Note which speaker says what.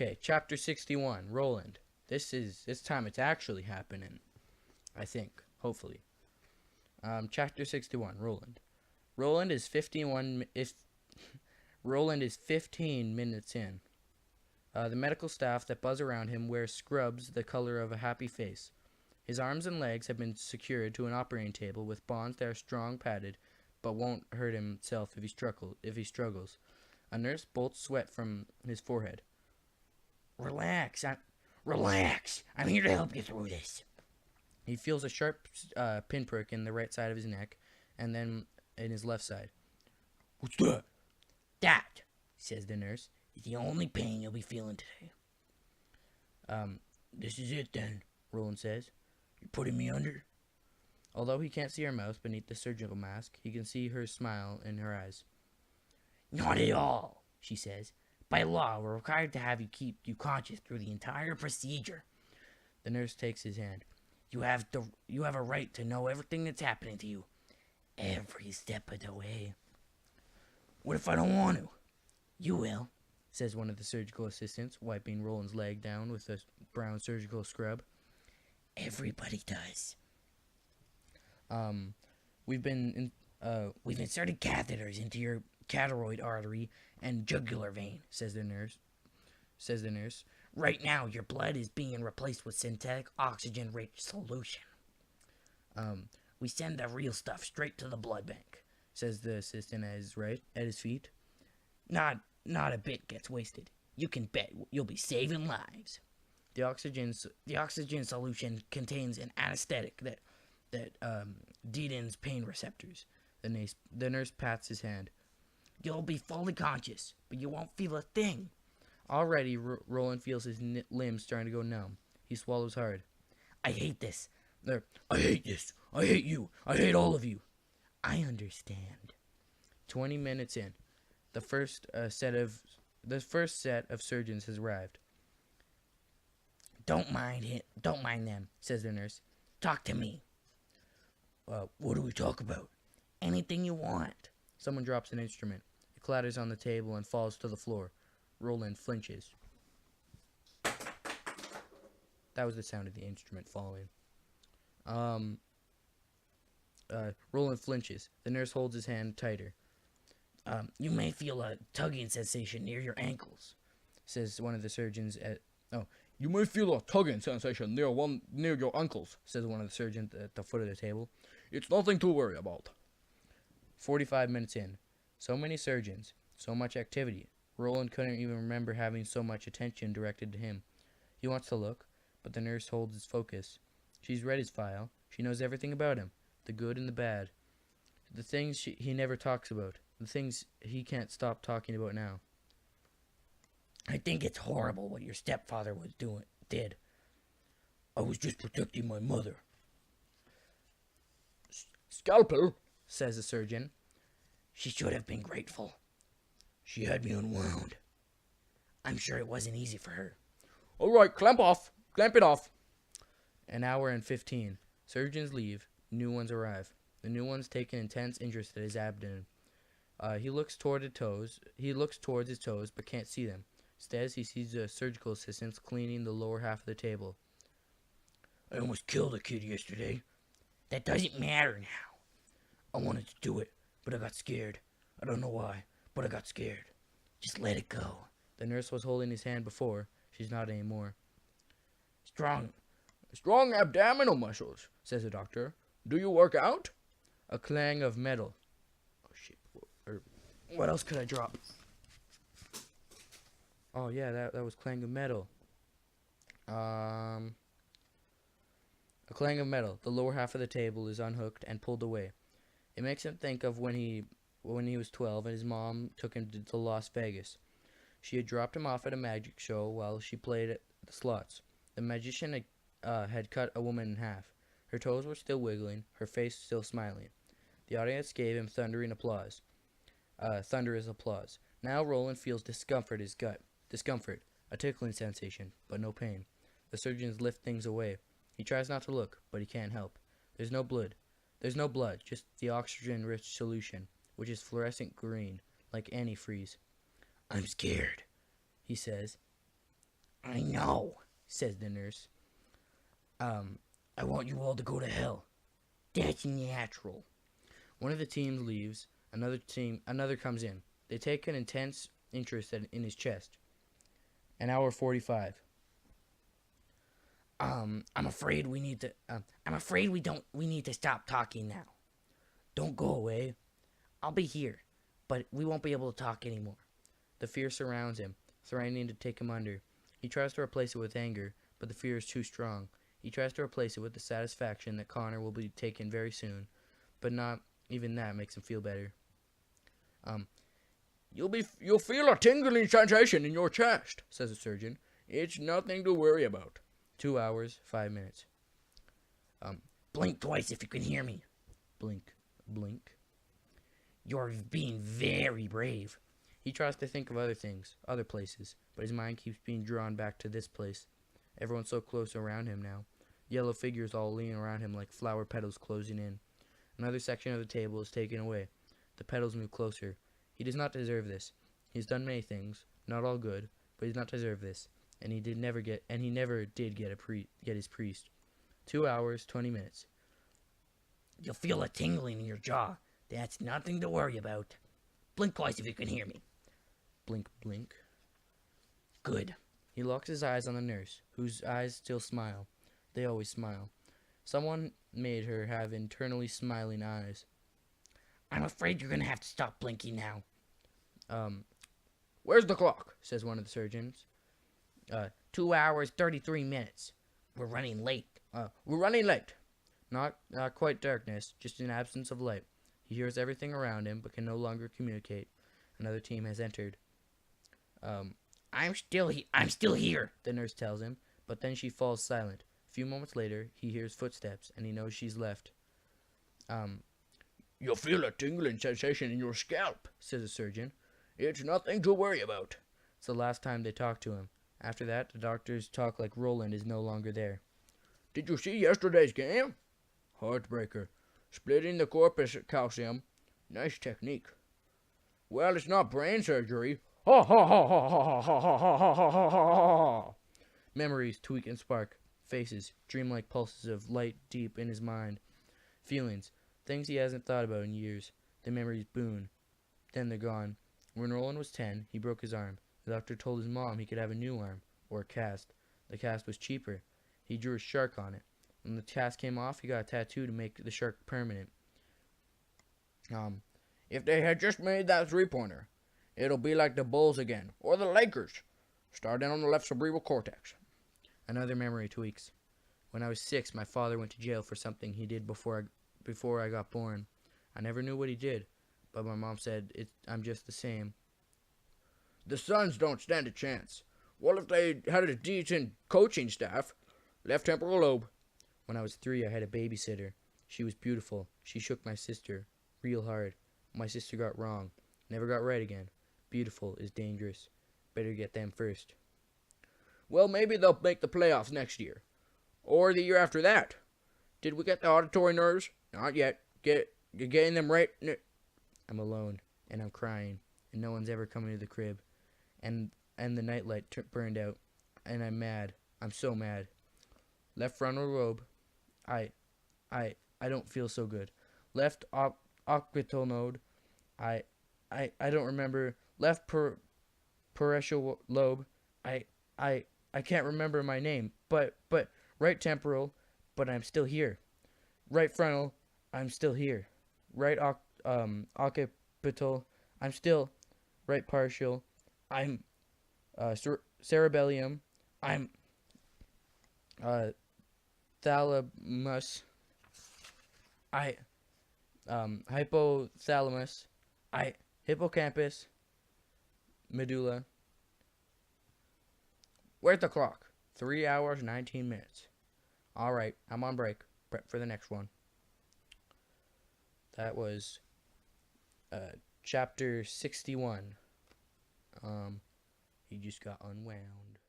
Speaker 1: Okay, chapter 61, Roland. This time it's actually happening. I think, hopefully. Chapter 61, Roland. Roland is 51 if Roland is 15 minutes in. The medical staff that buzz around him wears scrubs the color of a happy face. His arms and legs have been secured to an operating table with bonds that are strong padded, but won't hurt himself if he struggles. A nurse bolts sweat from his forehead. Relax, I'm here to help you through this. He feels a sharp pinprick in the right side of his neck, and then in his left side.
Speaker 2: What's that?
Speaker 1: That, says the nurse, is the only pain you'll be feeling today.
Speaker 2: This is it then,
Speaker 1: Roland says.
Speaker 2: You putting me under?
Speaker 1: Although he can't see her mouth beneath the surgical mask, he can see her smile in her eyes.
Speaker 2: Not at all, she says. By law, we're required to have you keep you conscious through the entire procedure.
Speaker 1: The nurse takes his hand.
Speaker 2: You have a right to know everything that's happening to you, every step of the way. What if I don't want to? You will,
Speaker 1: says one of the surgical assistants, wiping Roland's leg down with a brown surgical scrub.
Speaker 2: Everybody does.
Speaker 1: We've
Speaker 2: inserted catheters into your carotid artery and jugular vein, says the nurse. Right now, your blood is being replaced with synthetic oxygen-rich solution. We send the real stuff straight to the blood bank,
Speaker 1: says the assistant at his feet.
Speaker 2: Not a bit gets wasted. You can bet you'll be saving lives. The oxygen solution contains an anesthetic that deadens pain receptors.
Speaker 1: The nurse pats his hand.
Speaker 2: You'll be fully conscious, but you won't feel a thing.
Speaker 1: Already, Roland feels his limbs starting to go numb. He swallows hard.
Speaker 2: I hate this. I hate this. I hate you. I hate all of you. I understand.
Speaker 1: 20 minutes in, the first set of surgeons has arrived.
Speaker 2: Don't mind them, says the nurse. Talk to me.
Speaker 1: What do we talk about?
Speaker 2: Anything you want.
Speaker 1: Someone drops an instrument. It clatters on the table and falls to the floor. Roland flinches. That was the sound of the instrument falling. Roland flinches. The nurse holds his hand tighter.
Speaker 2: You may feel a tugging sensation near your ankles,
Speaker 1: says one of the surgeons
Speaker 2: You may feel a tugging sensation near your ankles,
Speaker 1: says one of the surgeons at the foot of the table.
Speaker 2: It's nothing to worry about.
Speaker 1: 45 minutes in. So many surgeons. So much activity. Roland couldn't even remember having so much attention directed to him. He wants to look, but the nurse holds his focus. She's read his file. She knows everything about him, the good and the bad. The things he never talks about. The things he can't stop talking about now.
Speaker 2: I think it's horrible what your stepfather did. I was just protecting my mother.
Speaker 1: Scalpel, says the surgeon.
Speaker 2: She should have been grateful. She had me unwound. I'm sure it wasn't easy for her.
Speaker 1: All right, clamp it off. An hour and 15. Surgeons leave. New ones arrive. The new ones take an intense interest in his abdomen. He looks towards his toes, but can't see them. Instead, he sees the surgical assistants cleaning the lower half of the table.
Speaker 2: I almost killed a kid yesterday. That doesn't matter now. I wanted to do it, but I got scared. I don't know why, but I got scared. Just let it go.
Speaker 1: The nurse was holding his hand before. She's not anymore.
Speaker 2: Strong abdominal muscles, says the doctor. Do you work out?
Speaker 1: A clang of metal. Oh, shit. What else could I drop? Oh, yeah, that was clang of metal. A clang of metal. The lower half of the table is unhooked and pulled away. It makes him think of when he was 12 and his mom took him to Las Vegas. She had dropped him off at a magic show while she played at the slots. The magician had cut a woman in half. Her toes were still wiggling, her face still smiling. The audience gave him thunderous applause. Now Roland feels discomfort in his gut. Discomfort, a tickling sensation, but no pain. The surgeons lift things away. He tries not to look, but he can't help. There's no blood, just the oxygen-rich solution, which is fluorescent green, like antifreeze.
Speaker 2: I'm scared,
Speaker 1: he says.
Speaker 2: I know, says the nurse. I want you all to go to hell. That's natural.
Speaker 1: One of the teams leaves. Another comes in. They take an intense interest in his chest. An hour 45.
Speaker 2: I'm afraid we need to. I'm afraid we need to stop talking now. Don't go away. I'll be here, but we won't be able to talk anymore.
Speaker 1: The fear surrounds him, threatening to take him under. He tries to replace it with anger, but the fear is too strong. He tries to replace it with the satisfaction that Connor will be taken very soon, but not even that makes him feel better. You'll feel a tingling sensation in your chest, says the surgeon. It's nothing to worry about. 2 hours, 5 minutes.
Speaker 2: Blink twice if you can hear me.
Speaker 1: Blink, blink.
Speaker 2: You're being very brave.
Speaker 1: He tries to think of other things, other places, but his mind keeps being drawn back to this place. Everyone's so close around him now. Yellow figures all lean around him like flower petals closing in. Another section of the table is taken away. The petals move closer. He does not deserve this. He's done many things, not all good, but he does not deserve this. And he never did get his priest. 2 hours, 20 minutes.
Speaker 2: You'll feel a tingling in your jaw. That's nothing to worry about. Blink twice if you can hear me.
Speaker 1: Blink, blink.
Speaker 2: Good.
Speaker 1: He locks his eyes on the nurse, whose eyes still smile. They always smile. Someone made her have internally smiling eyes.
Speaker 2: I'm afraid you're going to have to stop blinking now.
Speaker 1: Where's the clock? Says one of the surgeons.
Speaker 2: 2 hours, 33 minutes. We're running late.
Speaker 1: We're running late. Not quite darkness, just an absence of light. He hears everything around him, but can no longer communicate. Another team has entered.
Speaker 2: I'm still here,
Speaker 1: the nurse tells him, but then she falls silent. A few moments later, he hears footsteps, and he knows she's left. You'll feel a tingling sensation in your scalp, says the surgeon. It's nothing to worry about. It's the last time they talk to him. After that, the doctors talk like Roland is no longer there. Did you see yesterday's game? Heartbreaker. Splitting the corpus calcium. Nice technique. Well, it's not brain surgery. Ha ha ha ha ha ha ha ha ha ha ha. Memories tweak and spark. Faces, dreamlike pulses of light deep in his mind. Feelings, things he hasn't thought about in years. The memories boon. Then they're gone. When Roland was 10, he broke his arm. The doctor told his mom he could have a new arm, or a cast. The cast was cheaper. He drew a shark on it. When the cast came off, he got a tattoo to make the shark permanent. If they had just made that three-pointer, it'll be like the Bulls again, or the Lakers, starting on the left cerebral cortex. Another memory tweaks. When I was 6, my father went to jail for something he did before I got born. I never knew what he did, but my mom said I'm just the same. The Suns don't stand a chance. What if they had a decent coaching staff? Left temporal lobe. When I was 3, I had a babysitter. She was beautiful. She shook my sister real hard. My sister got wrong. Never got right again. Beautiful is dangerous. Better get them first. Well, maybe they'll make the playoffs next year. Or the year after that. Did we get the auditory nerves? Not yet. Getting them right. I'm alone, and I'm crying, and no one's ever coming to the crib. And the nightlight burned out, and I'm mad. I'm so mad. Left frontal lobe. I don't feel so good. Left occipital node. I don't remember. Left parietal lobe. I can't remember my name. But right temporal. But I'm still here. Right frontal. I'm still here. Right occipital. I'm still. Right partial. I'm cerebellum. I'm thalamus. Hypothalamus. Hippocampus. Medulla. Where's the clock? 3 hours, 19 minutes. Alright, I'm on break. Prep for the next one. That was chapter 61. He just got unwound.